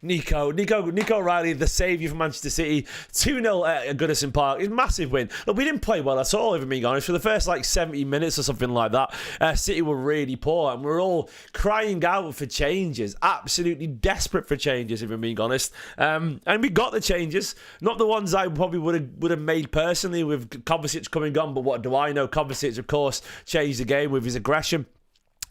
Nico O'Reilly, the saviour for Manchester City, 2-0 at Goodison Park. It's a massive win. Look, we didn't play well at all, if I'm being honest. For the first 70 minutes or something like that, City were really poor, and we're all crying out for changes, absolutely desperate for changes, if I'm being honest. And we got the changes, not the ones I probably would have made personally with Kovacic coming on, but what do I know? Kovacic, of course, changed the game with his aggression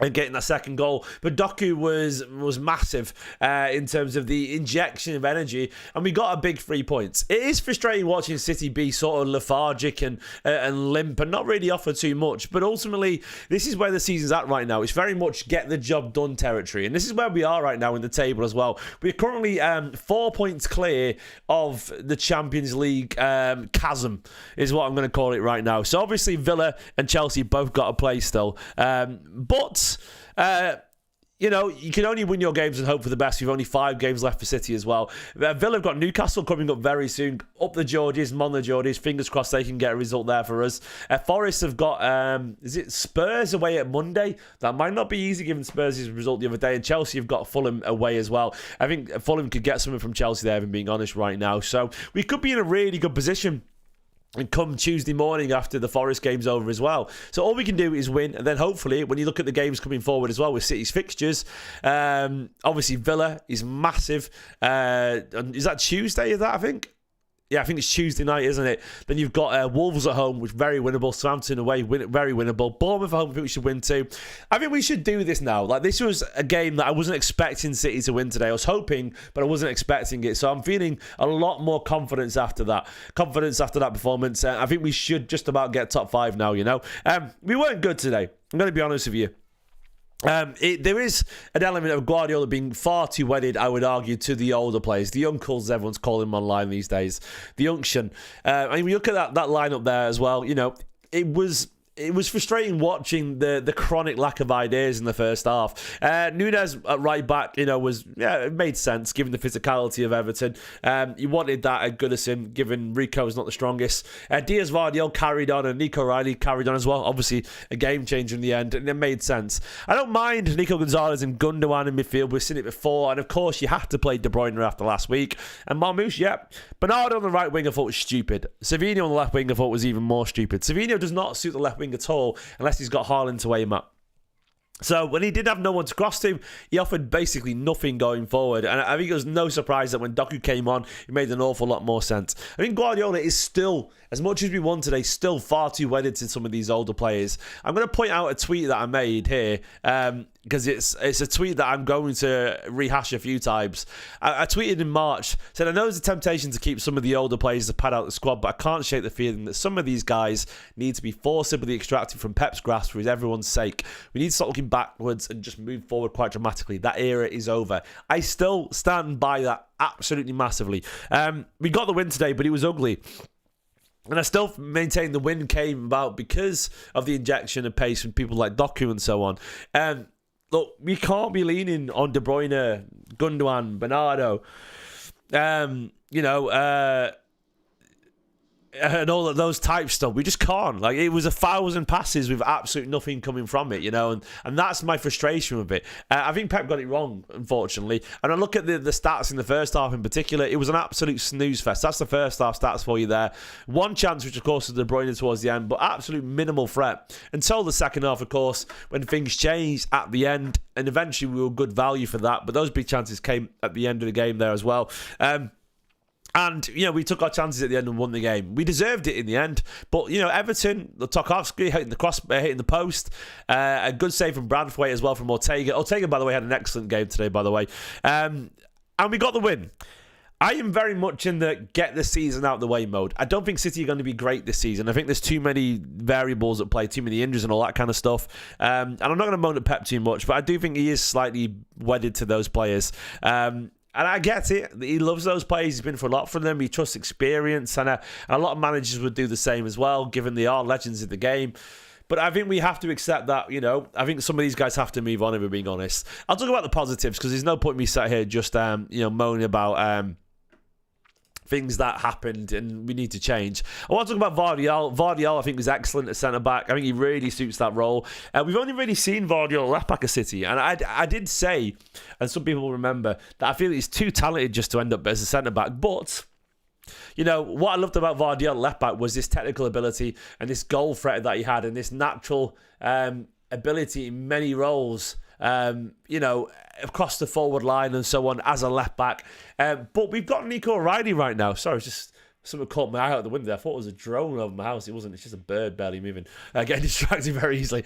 and getting that second goal. But Doku was massive in terms of the injection of energy, and we got a big 3 points. It is frustrating watching City be sort of lethargic and limp and not really offer too much, but ultimately this is where the season's at right now. It's very much get the job done territory, and this is where we are right now in the table as well. We're currently 4 points clear of the Champions League chasm, is what I'm going to call it right now. So obviously Villa and Chelsea both got a play still, but you can only win your games and hope for the best. You've only 5 games left for City as well. Villa have got Newcastle coming up very soon. Up the Georges, on the Georges. Fingers crossed they can get a result there for us. Forest have got, is it Spurs away at Monday? That might not be easy given Spurs' result the other day. And Chelsea have got Fulham away as well. I think Fulham could get something from Chelsea there, if I'm being honest, right now. So we could be in a really good position and come Tuesday morning after the Forest game's over as well. So all we can do is win, and then hopefully when you look at the games coming forward as well with City's fixtures, obviously Villa is massive. Is that Tuesday, is that, I think? Yeah, I think it's Tuesday night, isn't it? Then you've got Wolves at home, which is very winnable. Southampton away, very winnable. Bournemouth at home, I think we should win too. I think we should do this now. This was a game that I wasn't expecting City to win today. I was hoping, but I wasn't expecting it. So I'm feeling a lot more confidence after that. Performance. I think we should just about get top 5 now, We weren't good today. I'm going to be honest with you. There is an element of Guardiola being far too wedded, I would argue, to the older players, the uncles, everyone's calling them online these days, the unction. When you look at that lineup there as well, it was frustrating watching the chronic lack of ideas in the first half. Nunes at right back, it made sense given the physicality of Everton. You wanted that at Goodison, given Rico is not the strongest. Diaz-Vardiol carried on, and Nico O'Reilly carried on as well. Obviously, a game changer in the end, and it made sense. I don't mind Nico Gonzalez and Gundogan in midfield. We've seen it before, and of course, you have to play De Bruyne after last week. And Marmoush, Bernardo on the right wing I thought was stupid. Saviour on the left wing I thought was even more stupid. Saviour does not suit the left wing at all unless he's got Haaland to aim at. So when he did have no one to cross to, he offered basically nothing going forward. And I think it was no surprise that when Doku came on, it made an awful lot more sense. I think Guardiola is still, as much as we won today, still far too wedded to some of these older players. I'm going to point out a tweet that I made here, because it's a tweet that I'm going to rehash a few times. I tweeted in March, said, I know there's a temptation to keep some of the older players to pad out the squad, but I can't shake the feeling that some of these guys need to be forcibly extracted from Pep's grasp for everyone's sake. We need to start looking backwards and just move forward quite dramatically. That era is over. I still stand by that absolutely massively. We got the win today, but it was ugly. And I still maintain the win came about because of the injection of pace from people like Doku and so on. Look, we can't be leaning on De Bruyne, Gundogan, Bernardo, and all of those type stuff. We just can't. It was 1,000 passes with absolutely nothing coming from it, and that's my frustration with it. I think Pep got it wrong, unfortunately. And I look at the stats in the first half in particular, it was an absolute snooze fest. That's the first half stats for you there. One chance, which of course was De Bruyne towards the end, but absolute minimal threat. Until the second half, of course, when things changed at the end, and eventually we were good value for that. But those big chances came at the end of the game there as well. And, we took our chances at the end and won the game. We deserved it in the end. But, Everton, Tarkowski hitting the post. A good save from Branthwaite as well from Ortega. Ortega, by the way, had an excellent game today, by the way. And we got the win. I am very much in the get the season out of the way mode. I don't think City are going to be great this season. I think there's too many variables at play, too many injuries and all that kind of stuff. And I'm not going to moan at Pep too much, but I do think he is slightly wedded to those players. And I get it. He loves those players. He's been for a lot from them. He trusts experience. And a lot of managers would do the same as well, given they are legends in the game. But I think we have to accept that, I think some of these guys have to move on, if we're being honest. I'll talk about the positives, because there's no point in me sat here just, moaning about things that happened and we need to change. I want to talk about Vardiol. Vardiol, I think, was excellent at centre-back. I think he really suits that role. We've only really seen Vardiol left-back at City, and I did say, and some people will remember, that I feel he's too talented just to end up as a centre-back, but... You know, what I loved about Vardiol left-back was this technical ability and this goal threat that he had and this natural ability in many roles, you know, across the forward line and so on as a left-back. But we've got Nico O'Reilly right now. Sorry, it's just something caught my eye out the window. I thought it was a drone over my house. It wasn't. It's just a bird barely moving. Getting distracted very easily.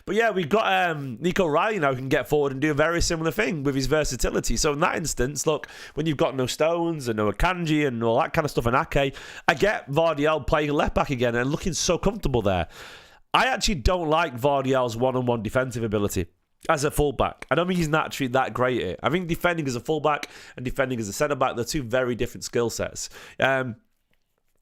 But yeah, we've got Nico O'Reilly now who can get forward and do a very similar thing with his versatility. So in that instance, look, when you've got no Stones and no Akanji and all that kind of stuff and Ake, I get Vardiol playing left back again and looking so comfortable there. I actually don't like Vardiol's one-on-one defensive ability as a fullback. I don't think he's naturally that great at it. I think defending as a fullback and defending as a centre-back, they're two very different skill sets.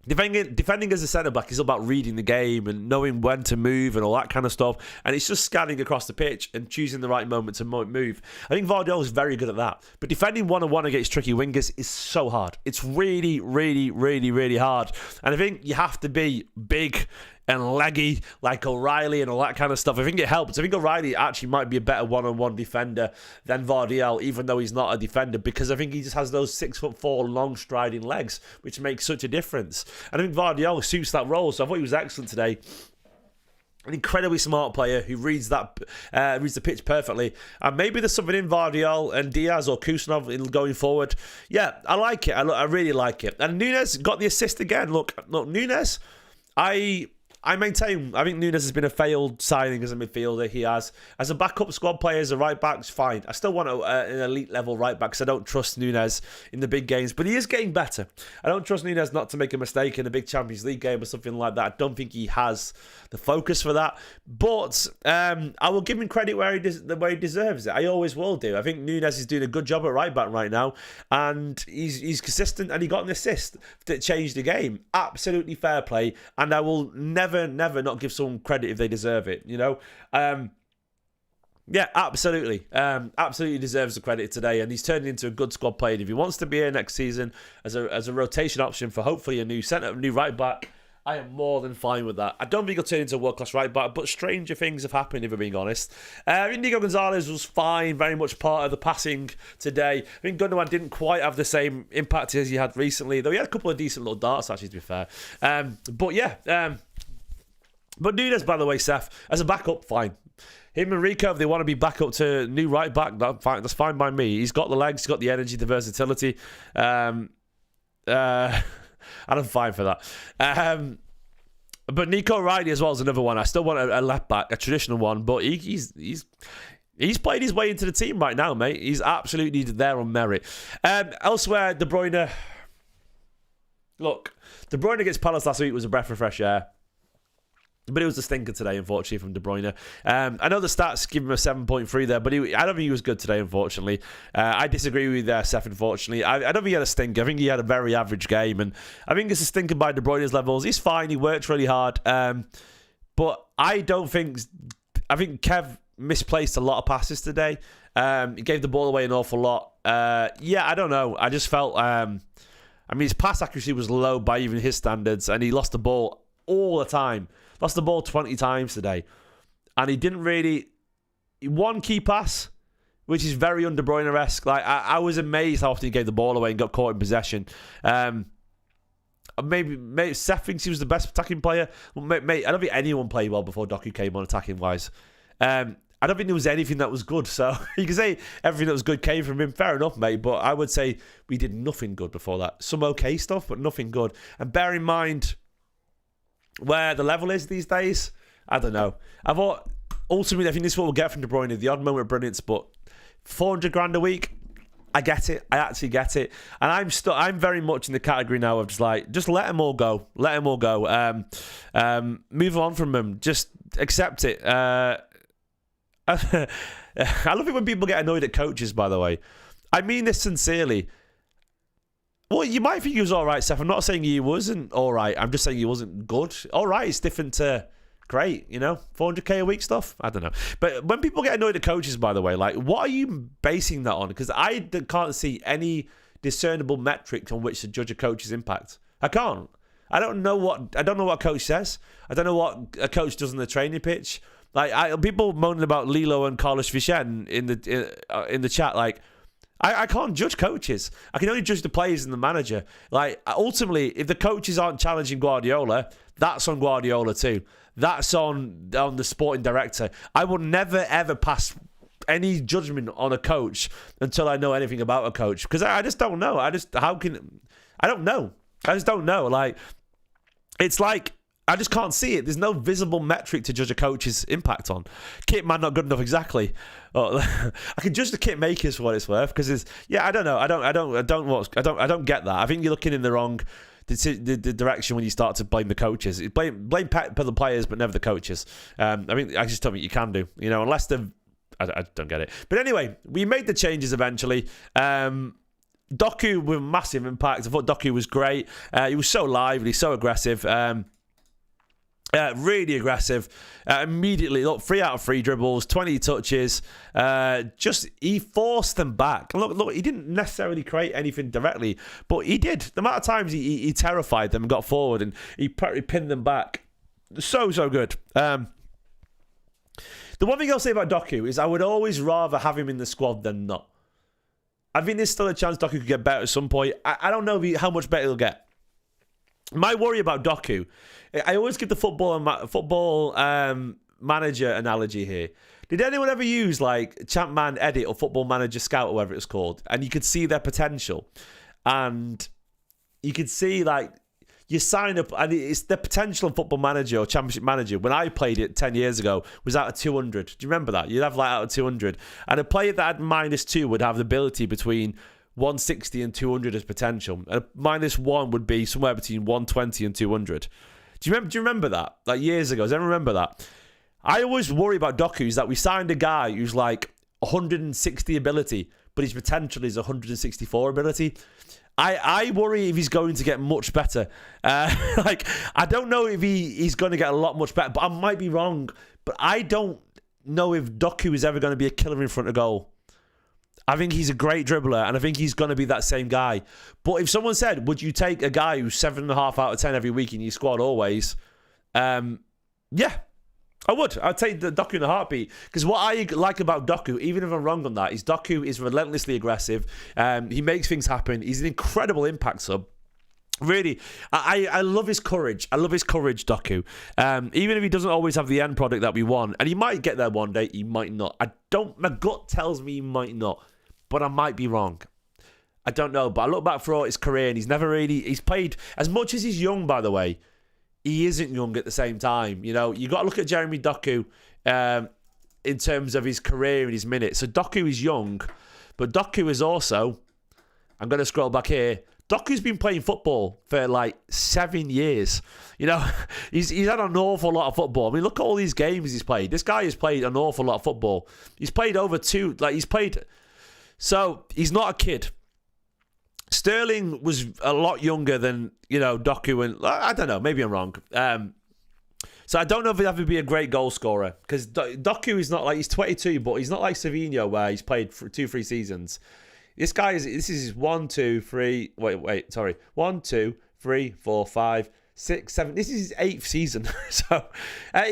Defending as a centre-back is all about reading the game and knowing when to move and all that kind of stuff. And it's just scanning across the pitch and choosing the right moment to move. I think Vardiol is very good at that. But defending one-on-one against tricky wingers is so hard. It's really, really, really, really hard. And I think you have to be big and leggy like O'Reilly and all that kind of stuff. I think it helps. I think O'Reilly actually might be a better one-on-one defender than Vardiol, even though he's not a defender, because I think he just has those 6'4" long striding legs, which makes such a difference. And I think Vardiol suits that role, so I thought he was excellent today. An incredibly smart player who reads the pitch perfectly. And maybe there's something in Vardiol and Diaz or Kusanov going forward. Yeah, I like it. I really like it. And Nunes got the assist again. Look, Nunes, I maintain, I think Nunes has been a failed signing as a midfielder. He has. As a backup squad player, as a right back, it's fine. I still want an elite level right back because I don't trust Nunes in the big games, but he is getting better. I don't trust Nunes not to make a mistake in a big Champions League game or something like that. I don't think he has the focus for that, but I will give him credit where he deserves it. I always will do. I think Nunes is doing a good job at right back right now, and he's consistent, and he got an assist that changed the game. Absolutely fair play, and I will never not give someone credit if they deserve it, you know. Yeah, absolutely. Absolutely deserves the credit today, and he's turned into a good squad player. If he wants to be here next season as a rotation option for hopefully a new right back, I am more than fine with that. I don't think he'll turn into a world-class right back, but stranger things have happened, if we're being honest. Nico Gonzalez was fine, very much part of the passing today. I think Gundogan didn't quite have the same impact as he had recently, though he had a couple of decent little darts, actually, to be fair. But yeah, but Nunes, by the way, Seth, as a backup, fine. Him and Rico, if they want to be back up to new right back, that's fine by me. He's got the legs, he's got the energy, the versatility. And I'm fine for that. But Nico O'Reilly as well is another one. I still want a left back, a traditional one, but he's played his way into the team right now, mate. He's absolutely there on merit. Elsewhere, De Bruyne. Look, De Bruyne against Palace last week was a breath of fresh air. But it was a stinker today, unfortunately, from De Bruyne. I know the stats give him a 7.3 there, but I don't think he was good today, unfortunately. I disagree with Seth, unfortunately. I don't think he had a stinker. I think he had a very average game, and I think it's a stinker by De Bruyne's levels. He's fine. He works really hard. But I think Kev misplaced a lot of passes today. He gave the ball away an awful lot. Yeah, I don't know. I just felt... his pass accuracy was low by even his standards, and he lost the ball all the time. Lost the ball 20 times today. And he didn't really... One key pass, which is very un-De Bruyne-esque. Like, I was amazed how often he gave the ball away and got caught in possession. Maybe Seth thinks he was the best attacking player. Well, mate, I don't think anyone played well before Doku came on attacking-wise. I don't think there was anything that was good. So you can say everything that was good came from him. Fair enough, mate. But I would say we did nothing good before that. Some okay stuff, but nothing good. And bear in mind... where the level is these days, I don't know. I thought, ultimately, I think this is what we'll get from De Bruyne, the odd moment of brilliance, but 400 grand a week, I get it. I actually get it. And I'm very much in the category now of just let them all go. Let them all go. Move on from them. Just accept it. I love it when people get annoyed at coaches, by the way. I mean this sincerely. Well, you might think he was all right, Seth. I'm not saying he wasn't all right. I'm just saying he wasn't good. All right, it's different to great, you know? 400k a week stuff? I don't know. But when people get annoyed at coaches, by the way, like, what are you basing that on? Because I can't see any discernible metric on which to judge a coach's impact. I can't. I don't know what a coach says. I don't know what a coach does on the training pitch. Like people moaning about Lilo and Carlos Vicente in the chat. Like I can't judge coaches. I can only judge the players and the manager. Like ultimately, if the coaches aren't challenging Guardiola, that's on Guardiola too. That's on the sporting director. I will never ever pass any judgment on a coach until I know anything about a coach, because I just don't know. I don't know. I just don't know. Like, it's like I just can't see it. There's no visible metric to judge a coach's impact on. Kit man not good enough, exactly. I can judge the kit makers for what it's worth, because I don't know. I don't get that. I think you're looking in the wrong the direction when you start to blame the coaches. Blame the players, but never the coaches. I mean, I just don't think you can do. Unless they've. I don't get it. But anyway, we made the changes eventually. Doku with massive impact. I thought Doku was great. He was so lively, so aggressive. Really aggressive. Immediately, look, 3 out of 3 dribbles, 20 touches. He forced them back. Look, he didn't necessarily create anything directly, but he did. The amount of times he terrified them and got forward, and he pinned them back. So good. The one thing I'll say about Doku is I would always rather have him in the squad than not. I think there's still a chance Doku could get better at some point. I don't know how much better he'll get. My worry about Doku, I always give the football manager analogy here. Did anyone ever use like Champman Edit or Football Manager Scout or whatever it's called? And you could see their potential. And you could see like you sign up, and it's the potential of Football Manager or Championship Manager. When I played it 10 years ago, was out of 200. Do you remember that? You'd have like out of 200. And a player that had -2 would have the ability between 160 and 200 as potential. And a -1 would be somewhere between 120 and 200. Do you remember that? Like years ago. Does anyone remember that? I always worry about Doku is that we signed a guy who's like 160 ability, but his potential is 164 ability. I worry if he's going to get much better. I don't know if he's going to get a lot much better, but I might be wrong. But I don't know if Doku is ever going to be a killer in front of goal. I think he's a great dribbler, and I think he's going to be that same guy. But if someone said, would you take a guy who's 7.5 out of 10 every week in your squad always? Yeah, I would. I'd take the Doku in a heartbeat. Because what I like about Doku, even if I'm wrong on that, is Doku is relentlessly aggressive. He makes things happen. He's an incredible impact sub. Really, I love his courage. I love his courage, Doku. Even if he doesn't always have the end product that we want, and he might get there one day, he might not. My gut tells me he might not, but I might be wrong. I don't know, but I look back throughout his career, and he's played, as much as he's young, by the way, he isn't young at the same time. You got to look at Jeremy Doku in terms of his career and his minutes. So Doku is young, but Doku is also, I'm going to scroll back here, Doku's been playing football for like 7 years. He's had an awful lot of football. I mean, look at all these games he's played. This guy has played an awful lot of football. He's played so he's not a kid. Sterling was a lot younger than, Doku, and I don't know, maybe I'm wrong. So I don't know if he'd have to be a great goal scorer, because Doku is not like, he's 22, but he's not like Saviour where he's played for 2-3 seasons. This is his 1, 2, 3, 1, 2, 3, 4, 5, 6, 7. This is his 8th season. So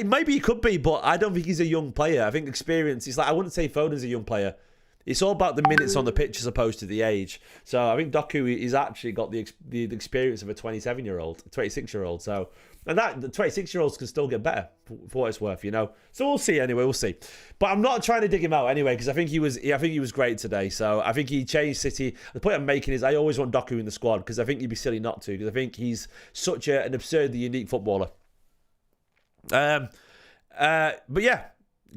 maybe he could be, but I don't think he's a young player. I think experience, it's like, I wouldn't say Foden's a young player. It's all about the minutes on the pitch as opposed to the age. So I think Doku is actually got the experience of a 27-year-old, 26-year-old. So, and that the 26-year-olds can still get better for what it's worth, So we'll see. Anyway, we'll see. But I'm not trying to dig him out anyway, because I think he was great today. So I think he changed City. The point I'm making is I always want Doku in the squad, because I think you'd be silly not to, because I think he's such an absurdly unique footballer. But yeah.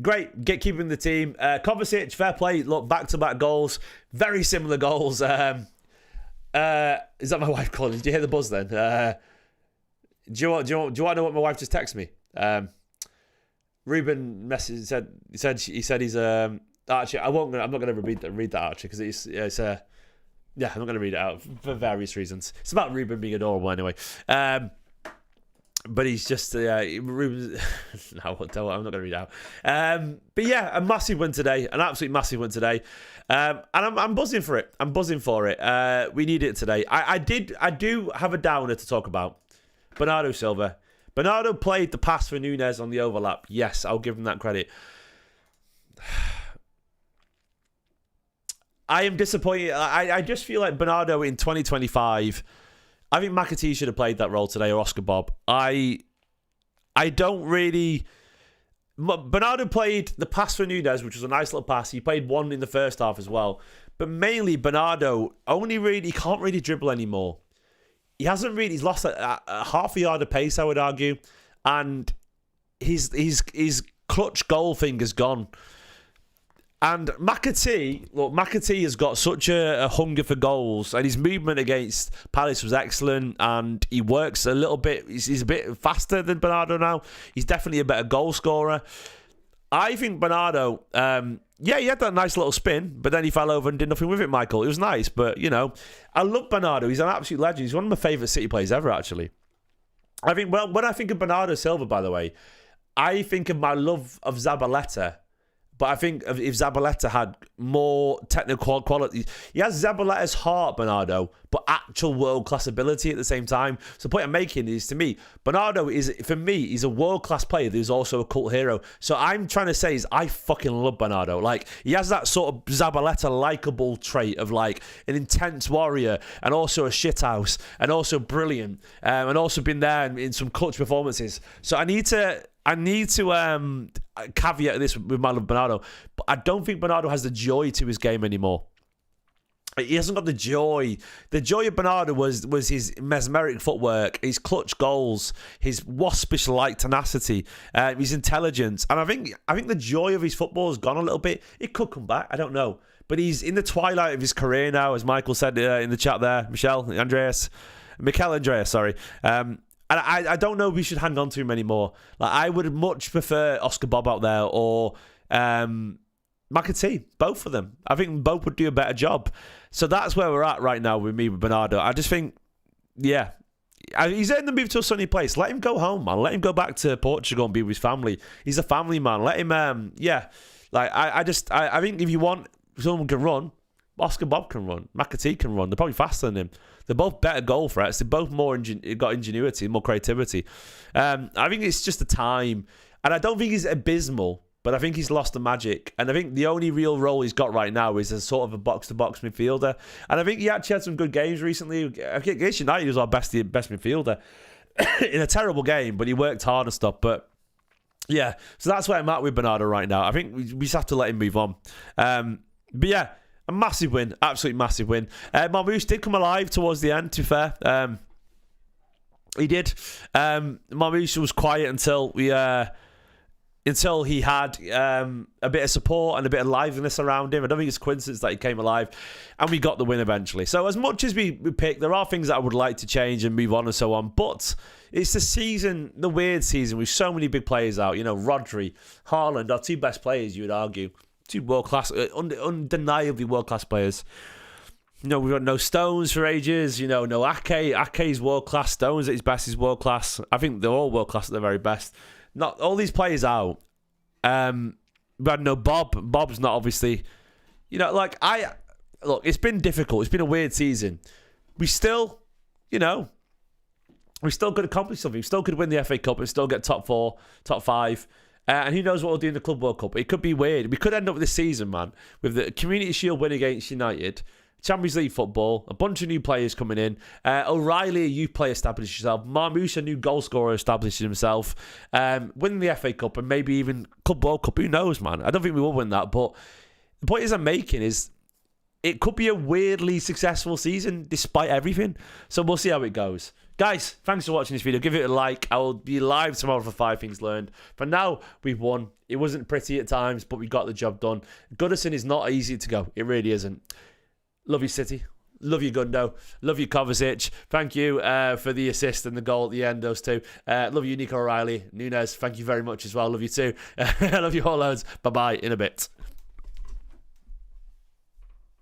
Great, keeping the team. Kovacic, fair play. Look, back-to-back goals, very similar goals. Is that my wife calling? Did you hear the buzz then? Do you want to know what my wife just texted me? Ruben message said he's actually I'm not going to read that actually, because it's I'm not going to read it out for various reasons. It's about Ruben being adorable anyway. But he's just no, I'm not going to read out. But yeah, a massive win today, an absolute massive win today, and I'm buzzing for it. I'm buzzing for it. We need it today. I do have a downer to talk about. Bernardo Silva. Bernardo played the pass for Núñez on the overlap. Yes, I'll give him that credit. I am disappointed. I just feel like Bernardo in 2025. I think McAtee should have played that role today, or Oscar Bob. I don't really... Bernardo played the pass for Núñez, which was a nice little pass. He played one in the first half as well. But mainly, Bernardo he can't really dribble anymore. He's lost a half a yard of pace, I would argue. And his clutch goal thing is gone. And McAtee has got such a hunger for goals, and his movement against Palace was excellent, and he works a little bit. He's a bit faster than Bernardo now. He's definitely a better goal scorer. I think Bernardo, he had that nice little spin, but then he fell over and did nothing with it, Michael. It was nice, but, I love Bernardo. He's an absolute legend. He's one of my favourite City players ever, actually. I think, when I think of Bernardo Silva, by the way, I think of my love of Zabaleta. But I think if Zabaleta had more technical quality, he has Zabaleta's heart, Bernardo, but actual world-class ability at the same time. So the point I'm making is, to me, Bernardo is, for me, he's a world-class player who's also a cult hero. So I'm trying to say is I fucking love Bernardo. Like, he has that sort of Zabaleta likable trait of like an intense warrior and also a shithouse and also brilliant and also been there in some clutch performances. So I need to caveat this with my love Bernardo, but I don't think Bernardo has the joy to his game anymore. He hasn't got the joy. The joy of Bernardo was his mesmeric footwork, his clutch goals, his waspish-like tenacity, his intelligence, and I think the joy of his football has gone a little bit. It could come back, I don't know, but he's in the twilight of his career now, as Michael said in the chat there. Mikel Andreas, sorry. And I don't know if we should hang on to him anymore. Like, I would much prefer Oscar Bob out there or McAtee. Both of them. I think both would do a better job. So that's where we're at right now with Bernardo. I just think, he's in the move to a sunny place. Let him go home, man. Let him go back to Portugal and be with his family. He's a family man. Let him, I think if you want someone can run, Oscar Bob can run. McAtee can run. They're probably faster than him. They're both better goal threats. They're both got ingenuity, more creativity. I think it's just the time. And I don't think he's abysmal, but I think he's lost the magic. And I think the only real role he's got right now is as sort of a box-to-box midfielder. And I think he actually had some good games recently. Against United, he was our best midfielder in a terrible game, but he worked hard and stuff. But yeah, so that's where I'm at with Bernardo right now. I think we just have to let him move on. But yeah, a massive win, absolutely massive win. Marmoush did come alive towards the end, to be fair. He did. Marmoush was quiet until he had a bit of support and a bit of liveliness around him. I don't think it's a coincidence that he came alive, and we got the win eventually. So as much as we picked, there are things that I would like to change and move on and so on, but it's the weird season with so many big players out. Rodri, Haaland, our two best players, you would argue. Two world-class, undeniably world-class players. We've got no Stones for ages. No Ake. Ake's world-class. Stones at his best is world-class. I think they're all world-class at their very best. Not all these players out. We had no Bob. Bob's not obviously. Look, it's been difficult. It's been a weird season. We still could accomplish something. We still could win the FA Cup and still get top 4, top 5. And who knows what we'll do in the Club World Cup. It could be weird. We could end up with this season, man, with the Community Shield win against United, Champions League football, a bunch of new players coming in. O'Reilly, a youth player, established himself. Marmoush, a new goal scorer, established himself. Winning the FA Cup and maybe even Club World Cup. Who knows, man? I don't think we will win that. But the point I'm making is it could be a weirdly successful season despite everything. So we'll see how it goes. Guys, thanks for watching this video. Give it a like. I will be live tomorrow for 5 Things Learned. For now, we've won. It wasn't pretty at times, but we got the job done. Goodison is not easy to go. It really isn't. Love you, City. Love you, Gundo. Love you, Kovacic. Thank you for the assist and the goal at the end, those two. Love you, Nico O'Reilly. Núñez, thank you very much as well. Love you too. I love you all loads. Bye-bye in a bit.